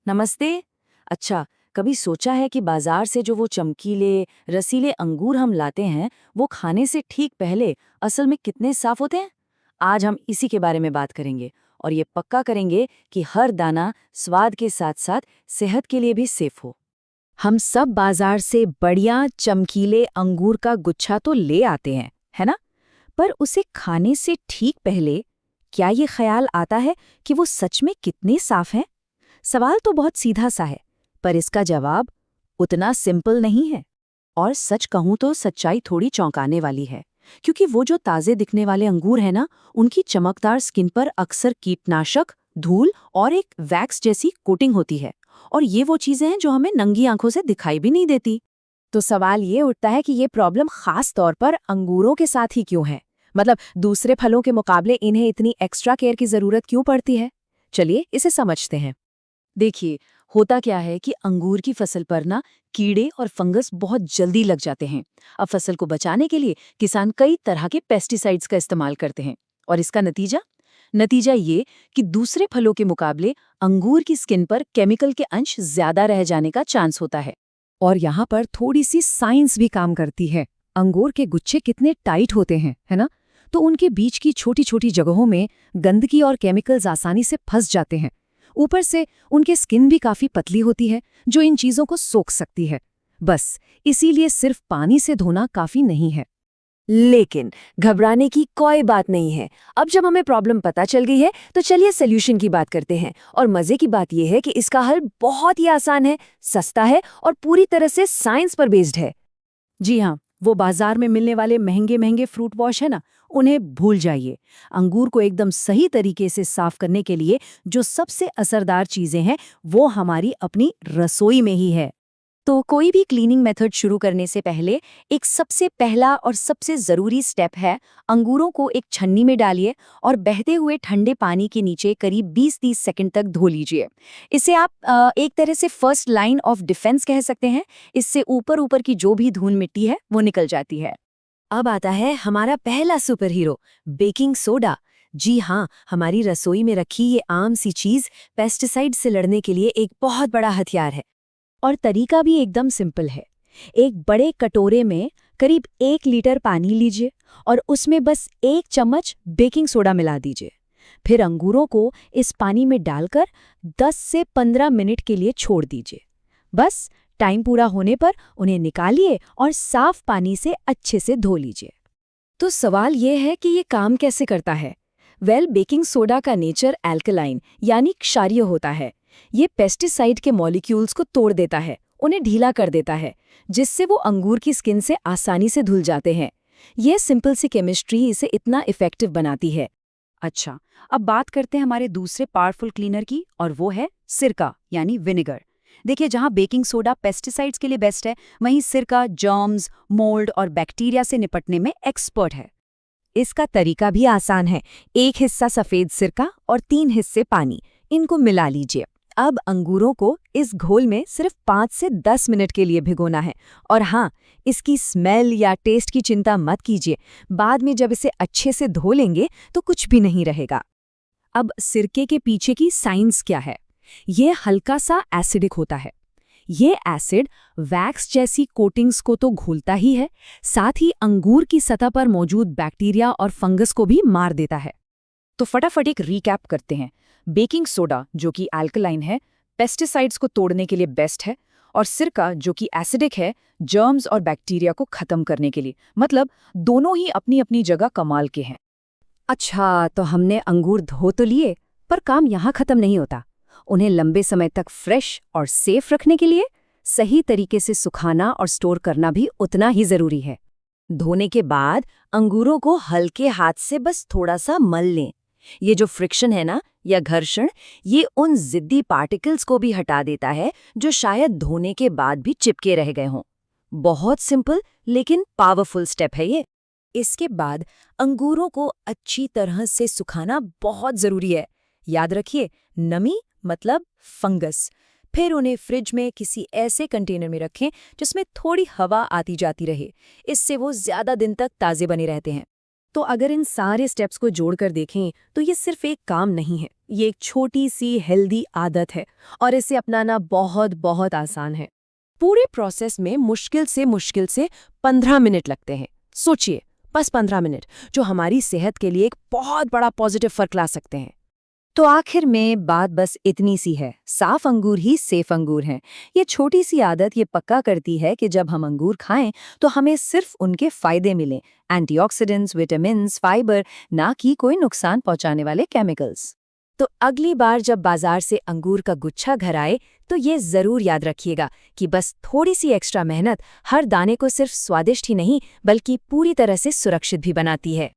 नमस्ते। अच्छा, कभी सोचा है कि बाजार से जो वो चमकीले, रसीले अंगूर हम लाते हैं, वो खाने से ठीक पहले असल में कितने साफ होते हैं? आज हम इसी के बारे में बात करेंगे और ये पक्का करेंगे कि हर दाना स्वाद के साथ-साथ सेहत के लिए भी सेफ हो। हम सब बाजार से बढ़िया चमकीले अंगूर का गुच्छा तो ले आते हैं, है ना? पर उसे खाने से ठीक पहले क्या ये ख्याल आता है कि वो सच में कितने साफ हैं? सवाल तो बहुत सीधा सा है, पर इसका जवाब उतना सिंपल नहीं है। और सच कहूं तो सच्चाई थोड़ी चौंकाने वाली है, क्योंकि वो जो ताजे दिखने वाले अंगूर है ना, उनकी चमकदार स्किन पर अक्सर कीटनाशक, धूल और एक वैक्स जैसी कोटिंग होती है। और ये वो चीजें हैं जो हमें नंगी आंखों से दिखाई भी नहीं देती। तो सवाल ये उठता है कि ये प्रॉब्लम खास तौर पर अंगूरों के साथ ही क्यों है? मतलब दूसरे फलों के मुकाबले इन्हें इतनी एक्स्ट्रा केयर की जरूरत क्यों पड़ती है? चलिए इसे समझते हैं। देखिए, होता क्या है कि अंगूर की फसल पर ना कीड़े और फंगस बहुत जल्दी लग जाते हैं। अब फसल को बचाने के लिए किसान कई तरह के पेस्टिसाइड्स का इस्तेमाल करते हैं। और इसका नतीजा नतीजा ये कि दूसरे फलों के मुकाबले अंगूर की स्किन पर केमिकल के अंश ज्यादा रह जाने का चांस होता है। और यहाँ पर थोड़ी सी साइंस भी काम करती है। अंगूर के गुच्छे कितने टाइट होते हैं, है ना? तो उनके बीच की छोटी छोटी जगहों में गंदगी और केमिकल्स आसानी से फंस जाते हैं। ऊपर से उनके स्किन भी काफी पतली होती है, जो इन चीजों को सोख सकती है। बस इसीलिए सिर्फ पानी से धोना काफी नहीं है। लेकिन घबराने की कोई बात नहीं है। अब जब हमें प्रॉब्लम पता चल गई है तो चलिए सॉल्यूशन की बात करते हैं। और मजे की बात यह है कि इसका हल बहुत ही आसान है, सस्ता है और पूरी तरह से साइंस पर बेस्ड है। जी हाँ, वो बाजार में मिलने वाले महंगे महंगे फ्रूट वॉश है ना, उन्हें भूल जाइए। अंगूर को एकदम सही तरीके से साफ करने के लिए जो सबसे असरदार चीजें हैं, वो हमारी अपनी रसोई में ही है। तो कोई भी क्लीनिंग मेथड शुरू करने से पहले एक सबसे पहला और सबसे ज़रूरी स्टेप है, अंगूरों को एक छन्नी में डालिए और बहते हुए ठंडे पानी के नीचे करीब 20-30 सेकंड तक धो लीजिए। इसे आप एक तरह से फर्स्ट लाइन ऑफ डिफेंस कह सकते हैं। इससे ऊपर ऊपर की जो भी धूल मिट्टी है वो निकल जाती है। अब आता है हमारा पहला सुपर हीरो, बेकिंग सोडा। जी हाँ, हमारी रसोई में रखी ये आम सी चीज पेस्टिसाइड से लड़ने के लिए एक बहुत बड़ा हथियार है। और तरीका भी एकदम सिंपल है। एक बड़े कटोरे में करीब 1 लीटर पानी लीजिए और उसमें बस 1 चम्मच बेकिंग सोडा मिला दीजिए। फिर अंगूरों को इस पानी में डालकर 10 से 15 मिनट के लिए छोड़ दीजिए। बस टाइम पूरा होने पर उन्हें निकालिए और साफ पानी से अच्छे से धो लीजिए। तो सवाल ये है कि ये काम कैसे करता है? बेकिंग सोडा का नेचर एल्कलाइन यानी क्षारीय होता है। ये पेस्टिसाइड के मॉलिक्यूल्स को तोड़ देता है, उन्हें ढीला कर देता है, जिससे वो अंगूर की स्किन से आसानी से धुल जाते हैं। ये सिंपल सी केमिस्ट्री इसे इतना इफेक्टिव बनाती है। अच्छा, अब बात करते हैं हमारे दूसरे पावरफुल क्लीनर की, और वो है सिरका यानी विनेगर। देखिए, जहाँ बेकिंग सोडा पेस्टिसाइड्स के लिए बेस्ट है, वहीं सिरका जर्म्स, मोल्ड और बैक्टीरिया से निपटने में एक्सपर्ट है। इसका तरीका भी आसान है। 1 हिस्सा सफेद सिरका और 3 हिस्से पानी, इनको मिला लीजिए। अब अंगूरों को इस घोल में सिर्फ 5 से 10 मिनट के लिए भिगोना है। और हाँ, इसकी स्मेल या टेस्ट की चिंता मत कीजिए। बाद में जब इसे अच्छे से धो लेंगे तो कुछ भी नहीं रहेगा। अब सिरके के पीछे की साइंस क्या है? ये हल्का सा एसिडिक होता है। ये एसिड वैक्स जैसी कोटिंग्स को तो घोलता ही है, साथ ही अंगूर की सतह पर मौजूद बैक्टीरिया और फंगस को भी मार देता है। तो फटाफट एक रीकैप करते हैं। बेकिंग सोडा, जो कि अल्कलाइन है, पेस्टिसाइड्स को तोड़ने के लिए बेस्ट है। और सिरका, जो कि एसिडिक है, जर्म्स और बैक्टीरिया को खत्म करने के लिए। मतलब दोनों ही अपनी अपनी जगह कमाल के हैं। अच्छा, तो हमने अंगूर धो तो लिए, पर काम यहाँ खत्म नहीं होता। उन्हें लंबे समय तक फ्रेश और सेफ रखने के लिए सही तरीके से सुखाना और स्टोर करना भी उतना ही जरूरी है। धोने के बाद अंगूरों को हल्के हाथ से बस थोड़ा सा मल लें। ये जो फ्रिक्शन है ना, या घर्षण, ये उन जिद्दी पार्टिकल्स को भी हटा देता है जो शायद धोने के बाद भी चिपके रह गए हों। बहुत सिंपल लेकिन पावरफुल स्टेप है ये। इसके बाद अंगूरों को अच्छी तरह से सुखाना बहुत जरूरी है। याद रखिए, नमी मतलब फंगस। फिर उन्हें फ्रिज में किसी ऐसे कंटेनर में रखें जिसमें थोड़ी हवा आती जाती रहे। इससे वो ज्यादा दिन तक ताजे बने रहते हैं। तो अगर इन सारे स्टेप्स को जोड़कर देखें तो ये सिर्फ एक काम नहीं है, ये एक छोटी सी हेल्दी आदत है और इसे अपनाना बहुत बहुत आसान है। पूरे प्रोसेस में मुश्किल से 15 मिनट लगते हैं। सोचिए, बस 15 मिनट, जो हमारी सेहत के लिए एक बहुत बड़ा पॉजिटिव फर्क ला सकते हैं। तो आखिर में बात बस इतनी सी है, साफ अंगूर ही सेफ अंगूर हैं। ये छोटी सी आदत ये पक्का करती है कि जब हम अंगूर खाएं तो हमें सिर्फ उनके फायदे मिलें, एंटीऑक्सीडेंट्स, विटामिन्स, फाइबर, ना कि कोई नुकसान पहुंचाने वाले केमिकल्स। तो अगली बार जब बाजार से अंगूर का गुच्छा घर आए तो ये जरूर याद रखिएगा कि बस थोड़ी सी एक्स्ट्रा मेहनत हर दाने को सिर्फ स्वादिष्ट ही नहीं बल्कि पूरी तरह से सुरक्षित भी बनाती है।